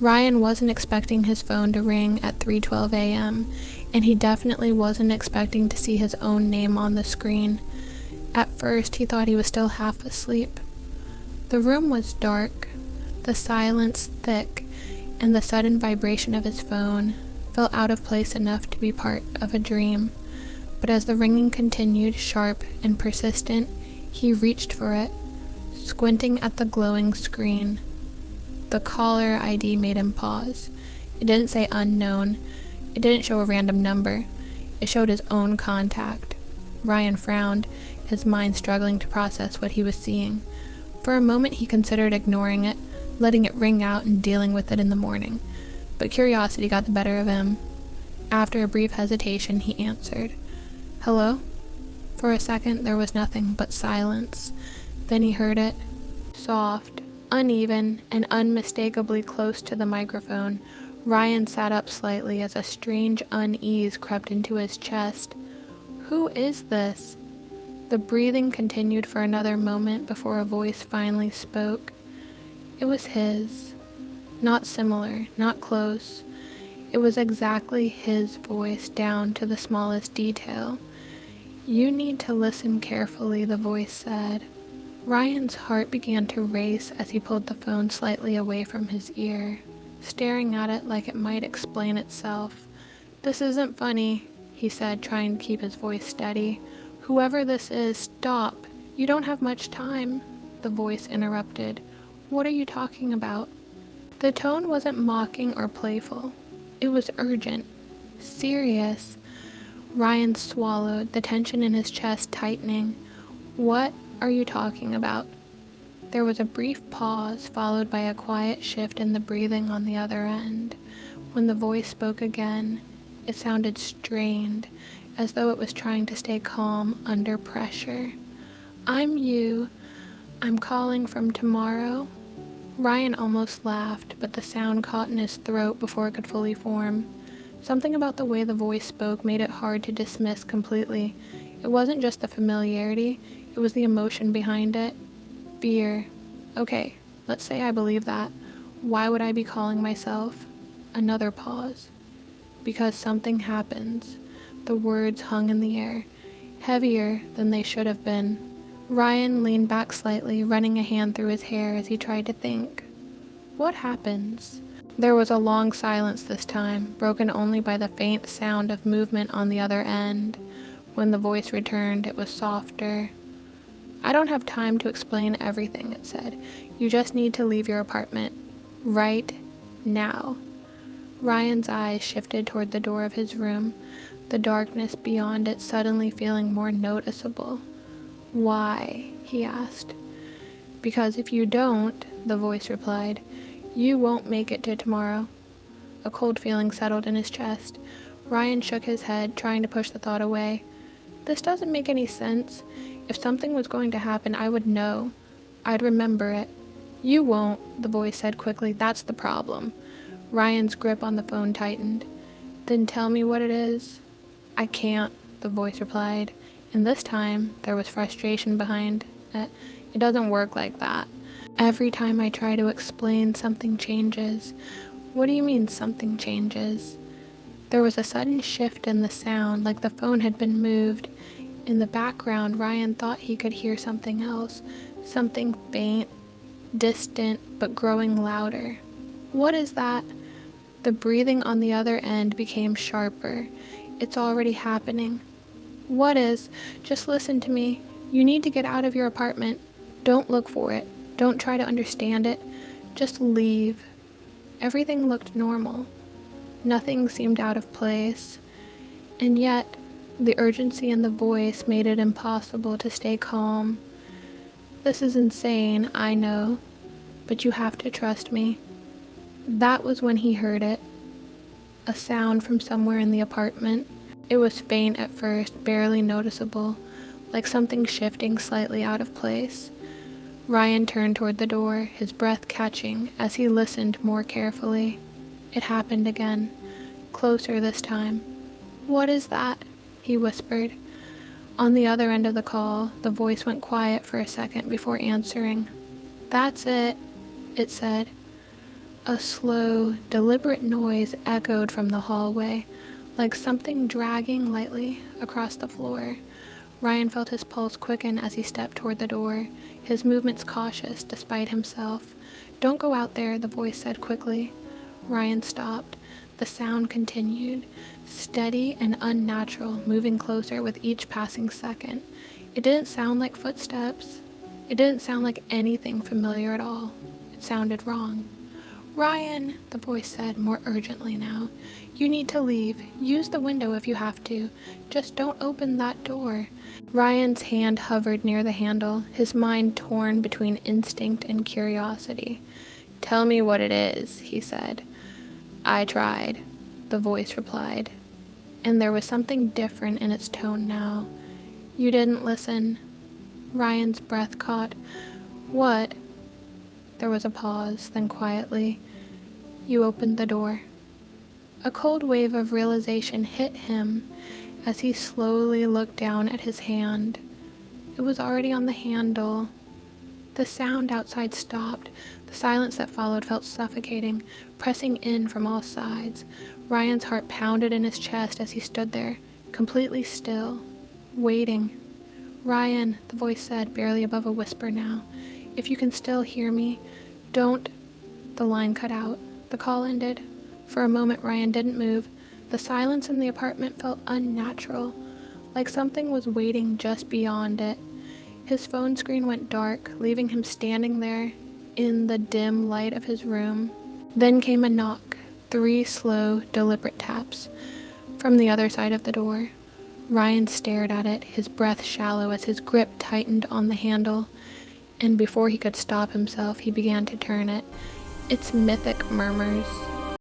Ryan wasn't expecting his phone to ring at 3:12 a.m., and he definitely wasn't expecting to see his own name on the screen. At first, he thought he was still half asleep. The room was dark, the silence thick, and the sudden vibration of his phone felt out of place enough to be part of a dream. But as the ringing continued, sharp and persistent, he reached for it, squinting at the glowing screen. The caller ID made him pause. It didn't say unknown. It didn't show a random number. It showed his own contact. Ryan frowned, his mind struggling to process what he was seeing. For a moment he considered ignoring it, letting it ring out and dealing with it in the morning. But curiosity got the better of him. After a brief hesitation, he answered, "Hello?" For a second there was nothing but silence. Then he heard it, soft, uneven, and unmistakably close to the microphone. Ryan sat up slightly as a strange unease crept into his chest. Who is this? The breathing continued for another moment before a voice finally spoke. It was his. Not similar, not close. It was exactly his voice down to the smallest detail. "You need to listen carefully," the voice said. Ryan's heart began to race as he pulled the phone slightly away from his ear, staring at it like it might explain itself. "This isn't funny," he said, trying to keep his voice steady. "Whoever this is, stop. You don't have much time." The voice interrupted. "What are you talking about?" The tone wasn't mocking or playful. It was urgent, serious. Ryan swallowed, the tension in his chest tightening. "What are you talking about?" There was a brief pause, followed by a quiet shift in the breathing on the other end. When the voice spoke again, it sounded strained, as though it was trying to stay calm under pressure. "I'm you. I'm calling from tomorrow." Ryan almost laughed, but the sound caught in his throat before it could fully form. Something about the way the voice spoke made it hard to dismiss completely. It wasn't just the familiarity, it was the emotion behind it. Fear. Okay, let's say I believe that. Why would I be calling myself? Another pause. Because something happens. The words hung in the air, heavier than they should have been. Ryan leaned back slightly, running a hand through his hair as he tried to think. What happens? There was a long silence this time, broken only by the faint sound of movement on the other end. When the voice returned, it was softer. "I don't have time to explain everything," it said. "You just need to leave your apartment. Right now." Ryan's eyes shifted toward the door of his room, the darkness beyond it suddenly feeling more noticeable. "Why?" he asked. "Because if you don't," the voice replied, "you won't make it to tomorrow." A cold feeling settled in his chest. Ryan shook his head, trying to push the thought away. "This doesn't make any sense. If something was going to happen, I would know. I'd remember it." "You won't," the voice said quickly. "That's the problem." Ryan's grip on the phone tightened. "Then tell me what it is." "I can't," the voice replied. And this time, there was frustration behind it. "It doesn't work like that. Every time I try to explain, something changes." "What do you mean, something changes?" There was a sudden shift in the sound, like the phone had been moved. In the background, Ryan thought he could hear something else, something faint, distant, but growing louder. "What is that?" The breathing on the other end became sharper. "It's already happening." "What is? Just listen to me. You need to get out of your apartment. Don't look for it. Don't try to understand it. Just leave." Everything looked normal. Nothing seemed out of place. And yet, the urgency in the voice made it impossible to stay calm. "This is insane, I know, but you have to trust me." That was when he heard it. A sound from somewhere in the apartment. It was faint at first, barely noticeable, like something shifting slightly out of place. Ryan turned toward the door, his breath catching as he listened more carefully. It happened again, closer this time. "What is that?" he whispered. On the other end of the call, the voice went quiet for a second before answering. "That's it," it said. A slow, deliberate noise echoed from the hallway, like something dragging lightly across the floor. Ryan felt his pulse quicken as he stepped toward the door, his movements cautious despite himself. "Don't go out there," the voice said quickly. Ryan stopped. The sound continued, steady and unnatural, moving closer with each passing second. It didn't sound like footsteps. It didn't sound like anything familiar at all. It sounded wrong. "Ryan," the voice said, more urgently now. "You need to leave. Use the window if you have to. Just don't open that door." Ryan's hand hovered near the handle, his mind torn between instinct and curiosity. "Tell me what it is," he said. "I tried," the voice replied, and there was something different in its tone now. "You didn't listen." Ryan's breath caught. "What?" There was a pause, then quietly, "You opened the door." A cold wave of realization hit him as he slowly looked down at his hand. It was already on the handle. The sound outside stopped. The silence that followed felt suffocating, pressing in from all sides. Ryan's heart pounded in his chest as he stood there, completely still, waiting. "Ryan," the voice said, barely above a whisper now, "if you can still hear me, don't—" The line cut out. The call ended. For a moment, Ryan didn't move. The silence in the apartment felt unnatural, like something was waiting just beyond it. His phone screen went dark, leaving him standing there in the dim light of his room. Then came a knock, 3 slow, deliberate taps from the other side of the door. Ryan stared at it, his breath shallow as his grip tightened on the handle, and before he could stop himself, he began to turn it. "It's Mythic, Murmurs."